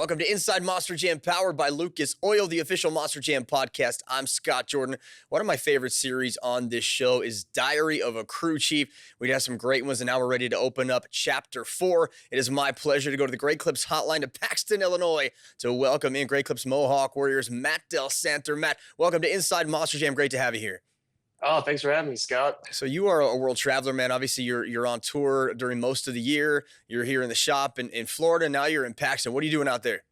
Welcome to Inside Monster Jam, powered by Lucas Oil, the official Monster Jam podcast. I'm Scott Jordan. One of my favorite series on this show is Diary of a Crew Chief. We have some great ones, and now we're ready to open up Chapter 4. It is my pleasure to go to the Great Clips hotline to Paxton, Illinois, to welcome in Great Clips Mohawk Warriors, Matt Delsanter. Matt, welcome to Inside Monster Jam. Great to have you here. Oh, thanks for having me, Scott. So you are a world traveler, man. Obviously, you're on tour during most of the year. You're here in the shop in Florida. Now you're in Paxton. What are you doing out there?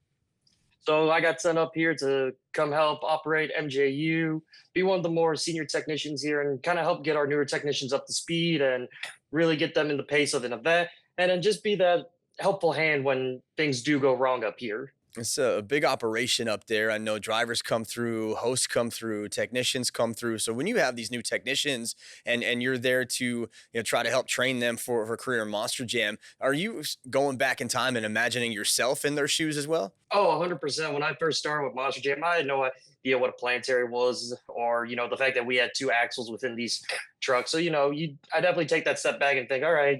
So I got sent up here to come help operate MJU, be one of the more senior technicians here, and kind of help get our newer technicians up to speed and really get them in the pace of an event, and then just be that helpful hand when things do go wrong up here. It's a big operation up there. I know drivers come through, hosts come through, technicians come through. So when you have these new technicians and you're there to try to help train them for career in Monster Jam, are you going back in time and imagining yourself in their shoes as well? Oh, 100%. When I first started with Monster Jam, I had no idea what a planetary was, or the fact that we had two axles within these trucks. So I definitely take that step back and think, all right,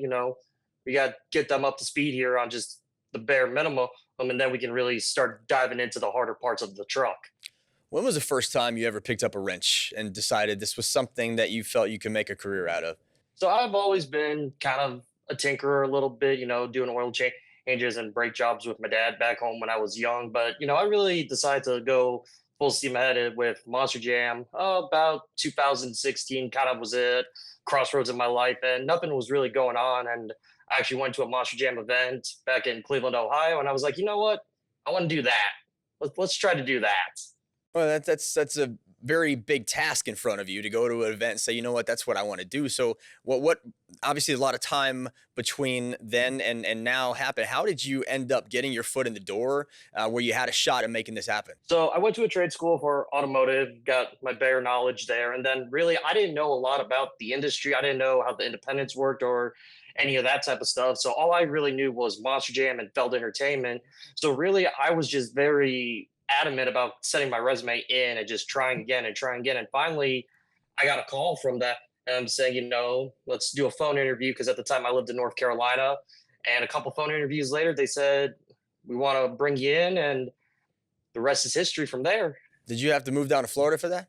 we got to get them up to speed here on just the bare minimum, and then we can really start diving into the harder parts of the truck. When was the first time you ever picked up a wrench and decided this was something that you felt you could make a career out of? So I've always been kind of a tinkerer a little bit, doing oil changes and brake jobs with my dad back home when I was young. But, I really decided to go full steam ahead with Monster Jam about 2016, kind of was it, crossroads in my life, and nothing was really going on. And I actually went to a Monster Jam event back in Cleveland, Ohio, and I was like, you know what? I want to do that. Let's try to do that. Well, that's a very big task in front of you to go to an event and say, you know what, that's what I want to do. So what obviously a lot of time between then and now happened. How did you end up getting your foot in the door where you had a shot at making this happen? So I went to a trade school for automotive, got my bare knowledge there. And then really, I didn't know a lot about the industry. I didn't know how the independents worked or any of that type of stuff. So all I really knew was Monster Jam and Feld Entertainment. So really, I was just very adamant about setting my resume in and just trying again and trying again. And finally, I got a call from that saying, let's do a phone interview. Because at the time I lived in North Carolina. And a couple phone interviews later, they said, we want to bring you in. And the rest is history from there. Did you have to move down to Florida for that?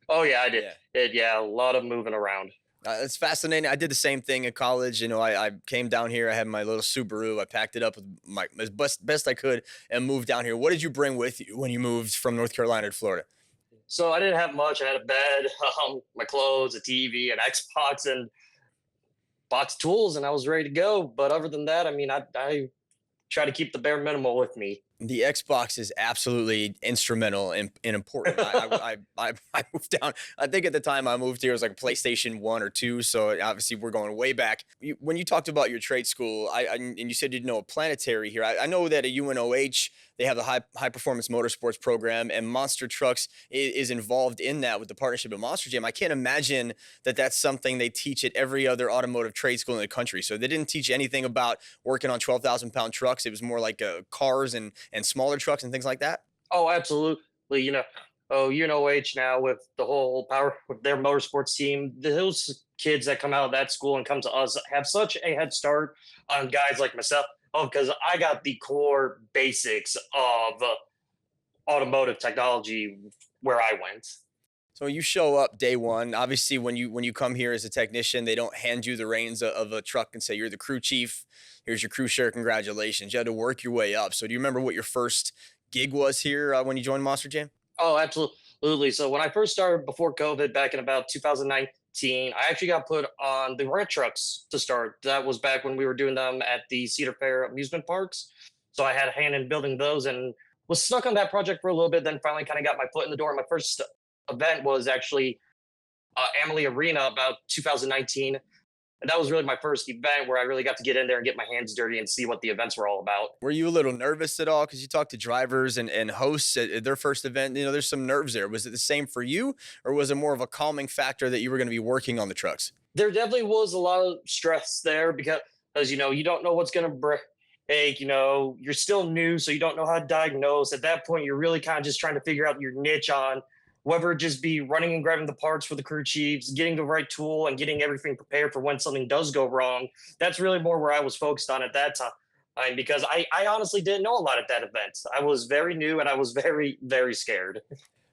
Oh, yeah, I did. Yeah, a lot of moving around. It's fascinating. I did the same thing in college. I came down here. I had my little Subaru. I packed it up with as best I could and moved down here. What did you bring with you when you moved from North Carolina to Florida? So I didn't have much. I had a bed, my clothes, a TV, an Xbox, and box of tools, and I was ready to go. But other than that, I try to keep the bare minimal with me. The Xbox is absolutely instrumental and important. I moved down. I think at the time I moved here, it was like PlayStation 1 or 2. So obviously we're going way back. When you talked about your trade school, and you said you know a planetary here. I know that at UNOH, they have the high performance motorsports program, and Monster Trucks is involved in that with the partnership with Monster Jam. I can't imagine that that's something they teach at every other automotive trade school in the country. So they didn't teach anything about working on 12,000-pound trucks. It was more like cars and smaller trucks and things like that? Oh, absolutely. UNOH now with the whole power with their motorsports team, those kids that come out of that school and come to us have such a head start on guys like myself. Oh, because I got the core basics of automotive technology where I went. So you show up day one. Obviously, when you come here as a technician, they don't hand you the reins of a truck and say, you're the crew chief. Here's your crew share. Congratulations. You had to work your way up. So do you remember what your first gig was here when you joined Monster Jam? Oh, absolutely. So when I first started before COVID back in about 2019, I actually got put on the rent trucks to start. That was back when we were doing them at the Cedar Fair amusement parks. So I had a hand in building those and was stuck on that project for a little bit. Then finally kind of got my foot in the door. My first event was actually Amalie Arena about 2019. And that was really my first event where I really got to get in there and get my hands dirty and see what the events were all about. Were you a little nervous at all? Because you talked to drivers and hosts at their first event. There's some nerves there. Was it the same for you? Or was it more of a calming factor that you were going to be working on the trucks? There definitely was a lot of stress there because you don't know what's going to break. You're still new, so you don't know how to diagnose. At that point, you're really kind of just trying to figure out your niche on whether it just be running and grabbing the parts for the crew chiefs, getting the right tool and getting everything prepared for when something does go wrong. That's really more where I was focused on at that time. Because I honestly didn't know a lot at that event. I was very new and I was very, very scared.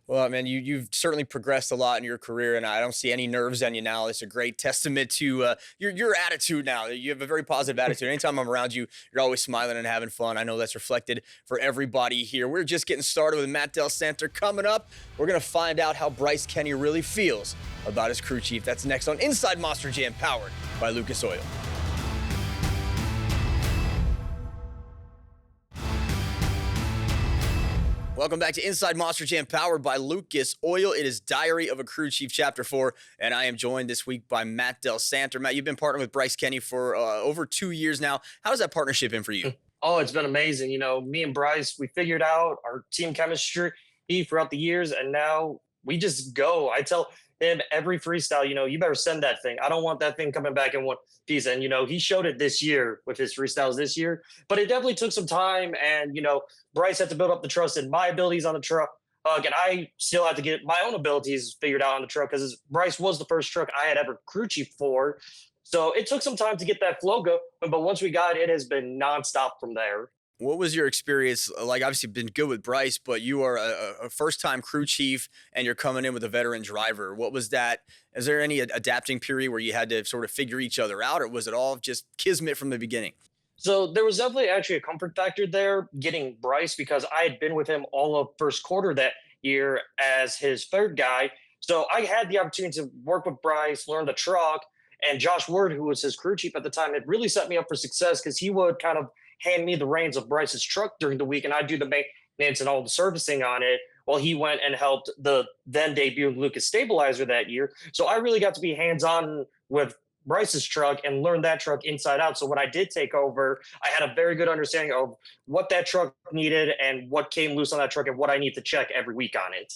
Well, man, you've certainly progressed a lot in your career, and I don't see any nerves on you now. It's a great testament to your attitude now. You have a very positive attitude. Anytime I'm around you, you're always smiling and having fun. I know that's reflected for everybody here. We're just getting started with Matt Delsanter. Coming up, we're gonna find out how Bryce Kenny really feels about his crew chief. That's next on Inside Monster Jam, powered by Lucas Oil. Welcome back to Inside Monster Jam, powered by Lucas Oil. It is Diary of a Crew Chief, Chapter 4, and I am joined this week by Matt Delsanter. Matt, you've been partnering with Bryce Kenny for over 2 years now. How has that partnership been for you? Oh, it's been amazing. Me and Bryce, we figured out our team chemistry throughout the years, and now we just go. I tell him every freestyle, you better send that thing. I don't want that thing coming back in one piece. And, he showed it this year with his freestyles this year, but it definitely took some time. And, Bryce had to build up the trust in my abilities on the truck. And I still had to get my own abilities figured out on the truck because Bryce was the first truck I had ever crew chief for. So it took some time to get that flow going, but once we got it, it has been nonstop from there. What was your experience like? Obviously, been good with Bryce, but you are a first-time crew chief, and you're coming in with a veteran driver. What was that? Is there any adapting period where you had to sort of figure each other out, or was it all just kismet from the beginning? So there was definitely actually a comfort factor there getting Bryce because I had been with him all of first quarter that year as his third guy. So I had the opportunity to work with Bryce, learn the truck, and Josh Word, who was his crew chief at the time, had really set me up for success because he would kind of hand me the reins of Bryce's truck during the week, and I'd do the maintenance and all the servicing on it while he went and helped the then debuting Lucas Stabilizer that year. So I really got to be hands-on with Bryce's truck and learn that truck inside out. So when I did take over, I had a very good understanding of what that truck needed and what came loose on that truck and what I need to check every week on it.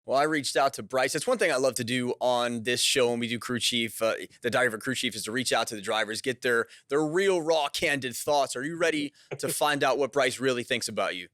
Well, I reached out to Bryce. It's one thing I love to do on this show when we do crew chief. The diary of a crew chief is to reach out to the drivers, get their real, raw, candid thoughts. Are you ready to find out what Bryce really thinks about you?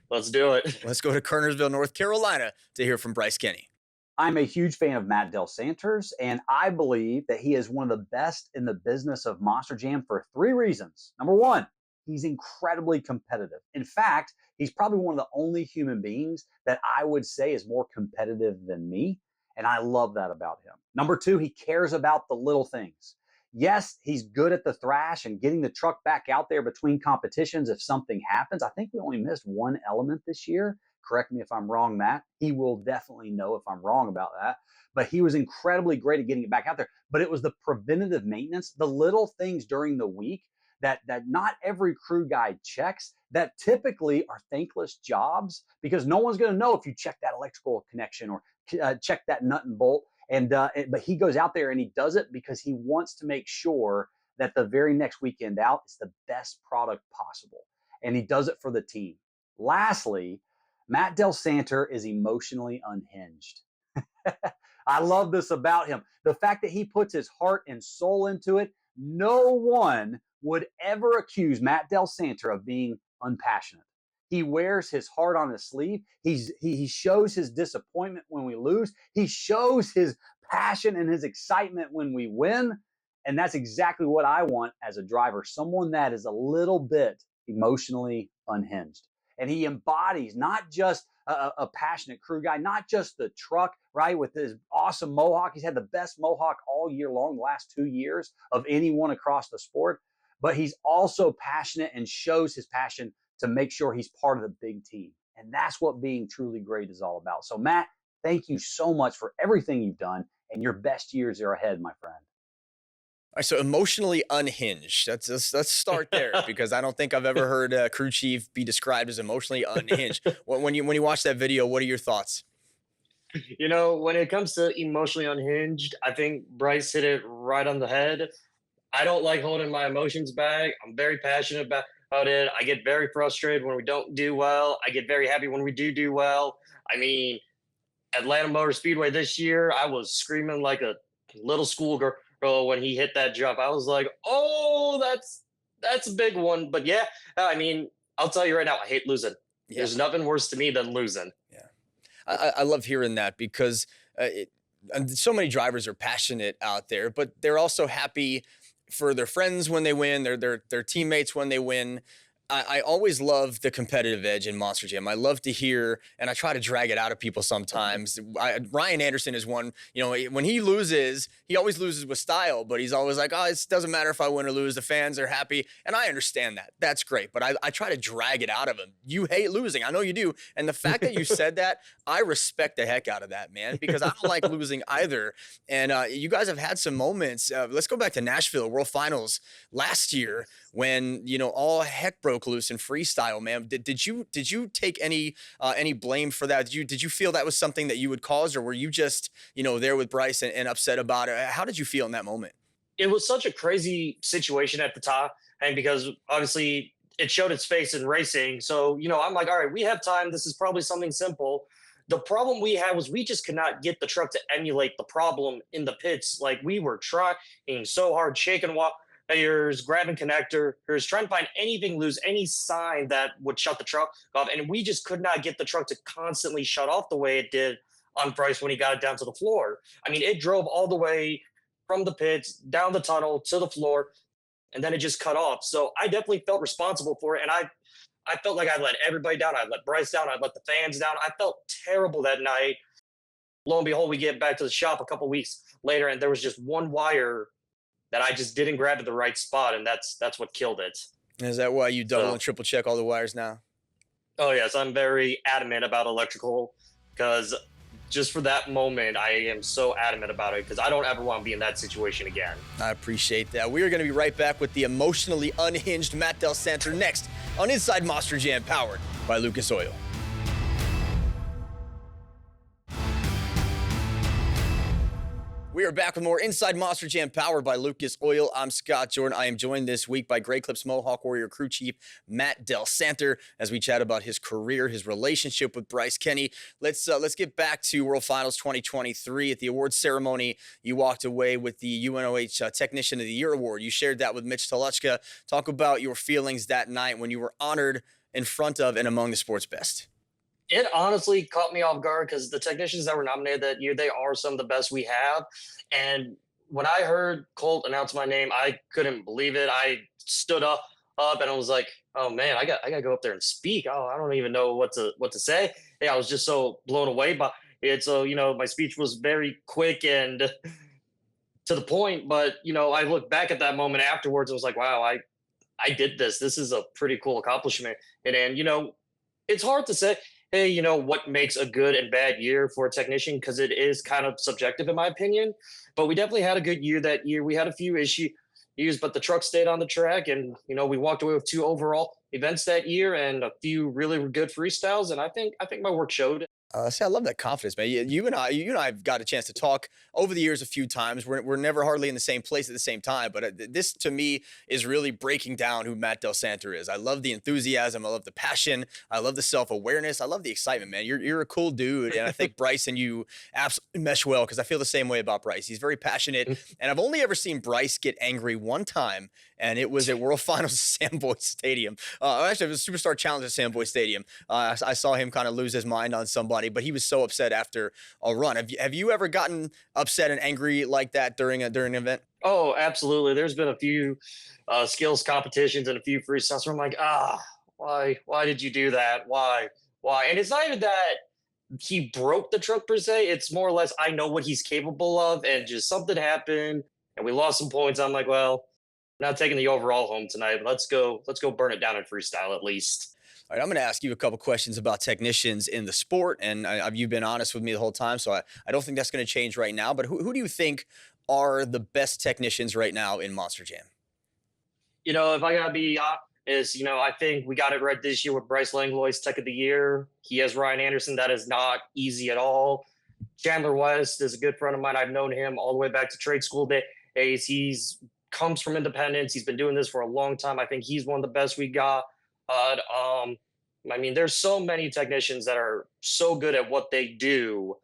Let's do it. Let's go to Kernersville, North Carolina, to hear from Bryce Kenny. I'm a huge fan of Matt Delsanter's, and I believe that he is one of the best in the business of Monster Jam for 3 reasons. Number one, he's incredibly competitive. In fact, he's probably one of the only human beings that I would say is more competitive than me, and I love that about him. Number two, he cares about the little things. Yes, he's good at the thrash and getting the truck back out there between competitions if something happens. I think we only missed one element this year. Correct me if I'm wrong, Matt. He will definitely know if I'm wrong about that. But he was incredibly great at getting it back out there. But it was the preventative maintenance, the little things during the week that not every crew guy checks, that typically are thankless jobs because no one's going to know if you check that electrical connection or check that nut and bolt. But he goes out there and he does it because he wants to make sure that the very next weekend out is the best product possible. And he does it for the team. Lastly, Matt Delsanter is emotionally unhinged. I love this about him. The fact that he puts his heart and soul into it, no one would ever accuse Matt Delsanter of being unpassionate. He wears his heart on his sleeve. He shows his disappointment when we lose. He shows his passion and his excitement when we win. And that's exactly what I want as a driver, someone that is a little bit emotionally unhinged. And he embodies not just a passionate crew guy, not just the truck, right, with his awesome mohawk. He's had the best mohawk all year long, the last 2 years of anyone across the sport. But he's also passionate and shows his passion to make sure he's part of the big team. And that's what being truly great is all about. So, Matt, thank you so much for everything you've done, and your best years are ahead, my friend. All right, so emotionally unhinged. Let's start there because I don't think I've ever heard a crew chief be described as emotionally unhinged. When you watch that video, what are your thoughts? When it comes to emotionally unhinged, I think Bryce hit it right on the head. I don't like holding my emotions back. I'm very passionate about it. I get very frustrated when we don't do well. I get very happy when we do well. I mean, Atlanta Motor Speedway this year, I was screaming like a little schoolgirl when he hit that jump. I was like, oh, that's a big one. But yeah, I mean, I'll tell you right now, I hate losing. Yeah. There's nothing worse to me than losing. Yeah, I love hearing that because so many drivers are passionate out there, but they're also happy for their friends when they win, their teammates when they win. I always love the competitive edge in Monster Jam. I love to hear, and I try to drag it out of people sometimes. Ryan Anderson is one, you know, when he loses, he always loses with style, but he's always like, oh, it doesn't matter if I win or lose. The fans are happy. And I understand that. That's great. But I try to drag it out of him. You hate losing. I know you do. And the fact that you said that, I respect the heck out of that, man, because I don't like losing either. And you guys have had some moments. Let's go back to Nashville World Finals last year when, you know, all heck broke loose in freestyle, man. Did you take any blame for that? Did you feel that was something that you would cause, or were you just, you know, there with Bryce and upset about it? How did you feel in that moment? It was such a crazy situation at the time, and because obviously it showed its face in racing. So, you know, I'm like, all right, we have time. This is probably something simple. The problem we had was we just could not get the truck to emulate the problem in the pits. Like, we were trying so hard, shaking wires, grabbing connectors, trying to find anything loose, any sign that would shut the truck off. And we just could not get the truck to constantly shut off the way it did on Bryce when he got it down to the floor. I mean, it drove all the way from the pits, down the tunnel to the floor, and then it just cut off. So I definitely felt responsible for it. And I felt like I let everybody down. I let Bryce down. I let the fans down. I felt terrible that night. Lo and behold, we get back to the shop a couple weeks later, and there was just one wire that I just didn't grab at the right spot, and that's what killed it. Is that why you double and triple check all the wires now? Oh yes, I'm very adamant about electrical, because just for that moment, I am so adamant about it, because I don't ever want to be in that situation again. I appreciate that. We are going to be right back with the emotionally unhinged Matt Delsanter next on Inside Monster Jam, powered by Lucas Oil. We are back with more Inside Monster Jam, powered by Lucas Oil. I'm Scott Jordan. I am joined this week by Grey Clips Mohawk Warrior crew chief Matt Delsanter as we chat about his career, his relationship with Bryce Kenny. Let's get back to World Finals 2023. At the awards ceremony, you walked away with the UNOH Technician of the Year award. You shared that with Mitch Toluchka. Talk about your feelings that night when you were honored in front of and among the sport's best. It honestly caught me off guard, because the technicians that were nominated that year, they are some of the best we have. And when I heard Colt announce my name, I couldn't believe it. I stood up and I was like, oh man, I got to go up there and speak. Oh, I don't even know what to say. Yeah, I was just so blown away by it. So, you know, my speech was very quick and to the point, but you know, I look back at that moment afterwards. I was like, wow, I did this. This is a pretty cool accomplishment. And you know, it's hard to say, hey, you know, what makes a good and bad year for a technician, because it is kind of subjective in my opinion. But we definitely had a good year that year. We had a few issues, but the truck stayed on the track, and you know, we walked away with 2 overall events that year and a few really good freestyles. And I think my work showed. See, I love that confidence, man. You and I have got a chance to talk over the years a few times. We're never hardly in the same place at the same time, but this to me is really breaking down who Matt Delsanter is. I love the enthusiasm. I love the passion. I love the self-awareness. I love the excitement, man. You're a cool dude, and I think Bryce and you absolutely mesh well, because I feel the same way about Bryce. He's very passionate, and I've only ever seen Bryce get angry one time, and it was at World Finals at Samboy Stadium. Actually, it was a Superstar Challenge at Samboy Stadium. I saw him kind of lose his mind on somebody, but he was so upset after a run. Have you ever gotten upset and angry like that during an event? Oh, absolutely. There's been a few skills competitions and a few freestyles where I'm like, why did you do that? Why? And it's not even that he broke the truck per se. It's more or less, I know what he's capable of, and just something happened and we lost some points. I'm like, well, not taking the overall home tonight. Let's go burn it down in freestyle at least. All right, I'm going to ask you a couple questions about technicians in the sport, and you've been honest with me the whole time, so I don't think that's going to change right now. But who do you think are the best technicians right now in Monster Jam? You know, if I got to be honest, you know, I think we got it right this year with Bryce Langlois, Tech of the Year. He has Ryan Anderson. That is not easy at all. Chandler West is a good friend of mine. I've known him all the way back to trade school days. He's comes from independence. He's been doing this for a long time. I think he's one of the best we got. I mean, there's so many technicians that are so good at what they do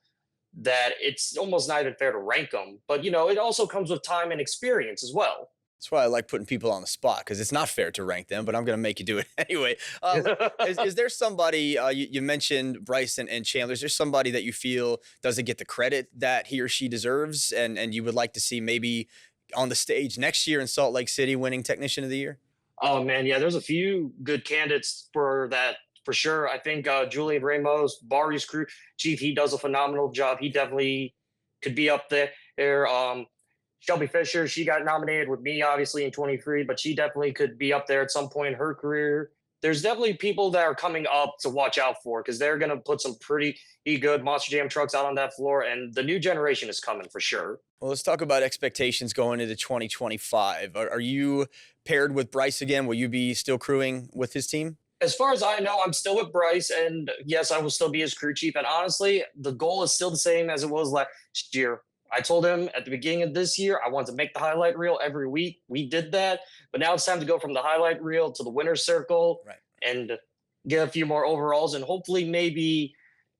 that it's almost not even fair to rank them. But, you know, it also comes with time and experience as well. That's why I like putting people on the spot, because it's not fair to rank them, but I'm going to make you do it anyway. Is there somebody, you mentioned Bryce and Chandler, is there somebody that you feel doesn't get the credit that he or she deserves, and you would like to see maybe on the stage next year in Salt Lake City winning Technician of the Year? Oh man, yeah, there's a few good candidates for that for sure. I think Julian Ramos, Barry's crew chief, he does a phenomenal job. He definitely could be up there. Shelby Fisher, she got nominated with me obviously in 23, but she definitely could be up there at some point in her career. There's definitely people that are coming up to watch out for because they're going to put some pretty good Monster Jam trucks out on that floor, and the new generation is coming for sure. Well, let's talk about expectations going into 2025. Are you paired with Bryce again? Will you be still crewing with his team? As far as I know, I'm still with Bryce, and yes, I will still be his crew chief. And honestly, the goal is still the same as it was last year. I told him at the beginning of this year, I wanted to make the highlight reel every week. We did that, but now it's time to go from the highlight reel to the winner's circle, Right, and get a few more overalls, and hopefully maybe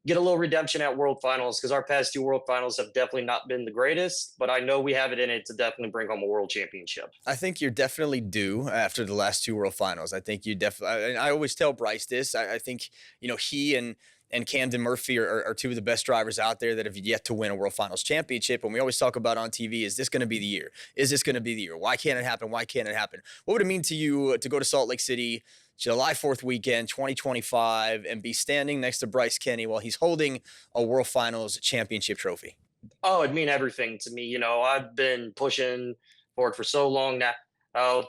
get a little redemption at World Finals, because our past 2 World Finals have definitely not been the greatest, but I know we have it in it to definitely bring home a World Championship. I think you're definitely due after the last 2 World Finals. I think you definitely, I always tell Bryce this. I think, he and Camden Murphy are 2 of the best drivers out there that have yet to win a World Finals championship. And we always talk about on TV, is this going to be the year? Is this going to be the year? Why can't it happen? Why can't it happen? What would it mean to you to go to Salt Lake City July 4th weekend, 2025, and be standing next to Bryce Kenny while he's holding a World Finals championship trophy? Oh, it'd mean everything to me. I've been pushing for it for so long now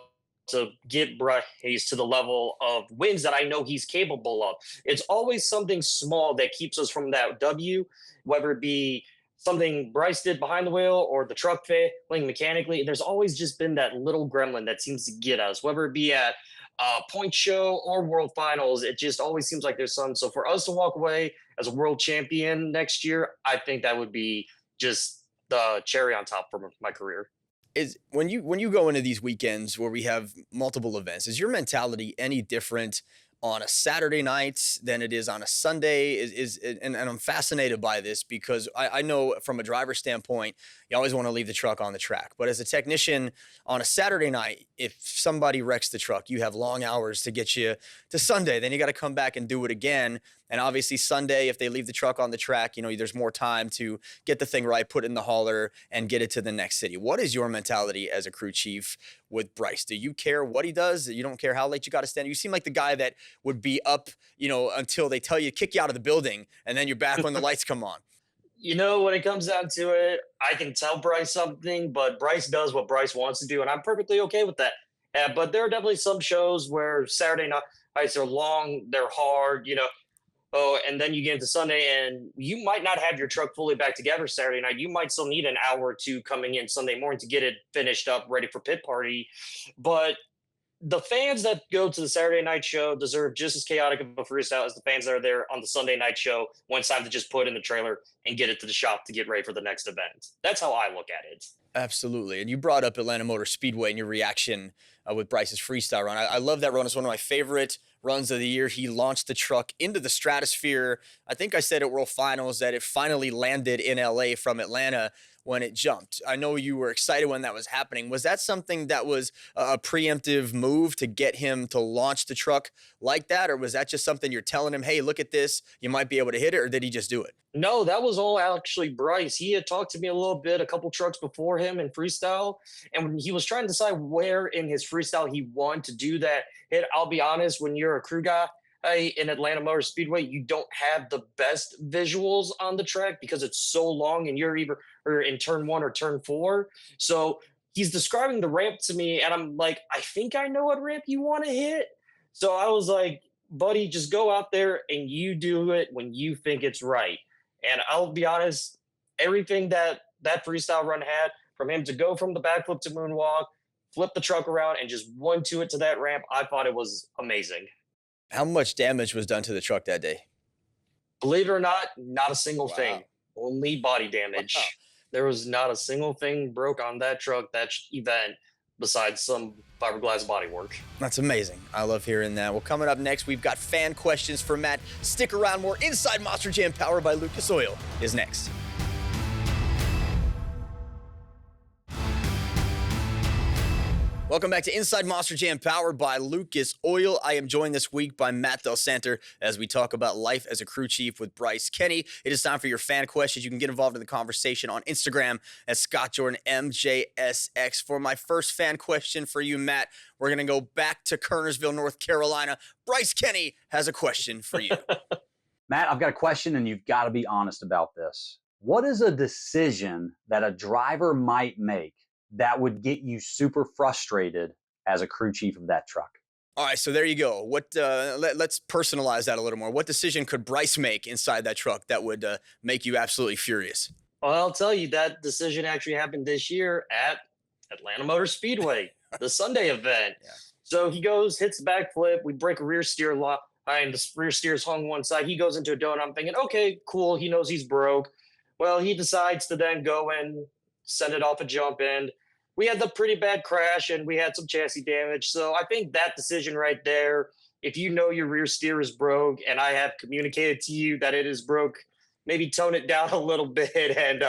to get Bryce to the level of wins that I know he's capable of. It's always something small that keeps us from that W, whether it be something Bryce did behind the wheel or the truck failing mechanically. There's always just been that little gremlin that seems to get us, whether it be at point show or World Finals. It just always seems like there's some. So for us to walk away as a world champion next year, I think that would be just the cherry on top for my career. Is when you go into these weekends where we have multiple events, is your mentality any different on a Saturday night than it is on a Sunday? And I'm fascinated by this because I know from a driver's standpoint, you always want to leave the truck on the track. But as a technician on a Saturday night, if somebody wrecks the truck, you have long hours to get you to Sunday. Then you got to come back and do it again. And obviously Sunday, if they leave the truck on the track, there's more time to get the thing right, put it in the hauler, and get it to the next city. What is your mentality as a crew chief with Bryce? Do you care what he does? You don't care how late you got to stand? You seem like the guy that would be up, until they tell you to kick you out of the building, and then you're back when the lights come on. When it comes down to it, I can tell Bryce something, but Bryce does what Bryce wants to do, and I'm perfectly okay with that. But there are definitely some shows where Saturday nights are long, they're hard, Oh, and then you get into Sunday, and you might not have your truck fully back together Saturday night. You might still need an hour or 2 coming in Sunday morning to get it finished up, ready for pit party. But the fans that go to the Saturday night show deserve just as chaotic of a freestyle as the fans that are there on the Sunday night show when it's time to just put in the trailer and get it to the shop to get ready for the next event. That's how I look at it. Absolutely. And you brought up Atlanta Motor Speedway and your reaction with Bryce's freestyle run. I love that run. It's one of my favorite runs of the year. He launched the truck into the stratosphere. I think I said at World Finals that it finally landed in LA from Atlanta when it jumped. I know you were excited when that was happening. Was that something that was a preemptive move to get him to launch the truck like that? Or was that just something you're telling him, hey, look at this, you might be able to hit it? Or did he just do it? No, that was all actually Bryce. He had talked to me a little bit, a couple trucks before him in freestyle. And when he was trying to decide where in his freestyle he wanted to do that hit, I'll be honest, when you're a crew guy in Atlanta Motor Speedway, you don't have the best visuals on the track because it's so long and you're either in turn 1 or turn 4. So he's describing the ramp to me, and I'm like, I think I know what ramp you want to hit. So I was like, buddy, just go out there and you do it when you think it's right. And I'll be honest, everything that freestyle run had, from him to go from the backflip to moonwalk, flip the truck around, and just 1-2 it to that ramp, I thought it was amazing. How much damage was done to the truck that day? Believe it or not a single Wow. thing, only body damage. Wow. There was not a single thing broke on that truck, that event, besides some fiberglass bodywork. That's amazing. I love hearing that. Well, coming up next, we've got fan questions for Matt. Stick around. More Inside Monster Jam powered by Lucas Oil is next. Welcome back to Inside Monster Jam, powered by Lucas Oil. I am joined this week by Matt Delsanter as we talk about life as a crew chief with Bryce Kenny. It is time for your fan questions. You can get involved in the conversation on Instagram at ScottJordanMJSX. For my first fan question for you, Matt, we're going to go back to Kernersville, North Carolina. Bryce Kenny has a question for you. Matt, I've got a question, and you've got to be honest about this. What is a decision that a driver might make that would get you super frustrated as a crew chief of that truck? All right, so there you go. Let's personalize that a little more. What decision could Bryce make inside that truck that would make you absolutely furious? Well, I'll tell you, that decision actually happened this year at Atlanta Motor Speedway, the Sunday event. Yeah. So he goes, hits the backflip. We break a rear steer lock, and the rear steer's hung one side. He goes into a donut. I'm thinking, okay, cool. He knows he's broke. Well, he decides to then go and send it off a jump end. We had the pretty bad crash, and we had some chassis damage. So I think that decision right there, if you know your rear steer is broke and I have communicated to you that it is broke, maybe tone it down a little bit and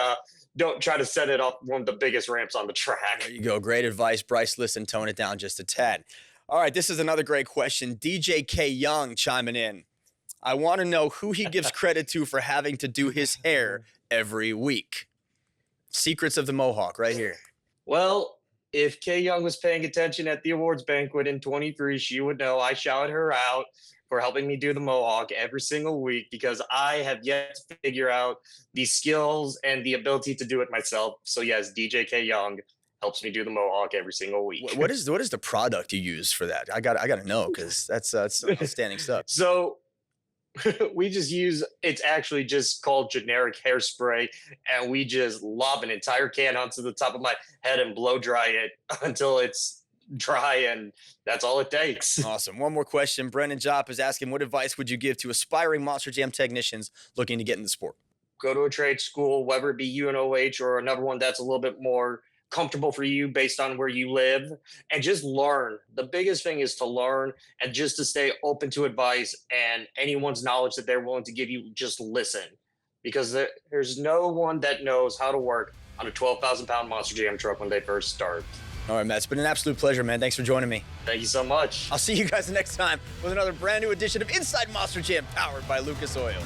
don't try to set it up one of the biggest ramps on the track. There you go. Great advice, Bryce. Listen, tone it down just a tad. All right, this is another great question. DJ K. Young chiming in. I want to know who he gives credit to for having to do his hair every week. Secrets of the Mohawk right here. Well, if Kay Young was paying attention at the awards banquet in 23, she would know I shouted her out for helping me do the Mohawk every single week because I have yet to figure out the skills and the ability to do it myself. So yes, DJ K. Young helps me do the Mohawk every single week. What is the product you use for that? I got to know because that's outstanding stuff. So we just use, it's actually just called generic hairspray, and we just lob an entire can onto the top of my head and blow dry it until it's dry, and that's all it takes. Awesome. One more question. Brendan Jopp is asking, what advice would you give to aspiring Monster Jam technicians looking to get in the sport? Go to a trade school, whether it be UNOH or another one that's a little bit more comfortable for you based on where you live, and just learn. The biggest thing is to learn and just to stay open to advice and anyone's knowledge that they're willing to give you. Just listen, because there's no one that knows how to work on a 12,000-pound Monster Jam truck when they first start. All right, Matt, it's been an absolute pleasure, man. Thanks for joining me. Thank you so much. I'll see you guys next time with another brand new edition of Inside Monster Jam, powered by Lucas Oil.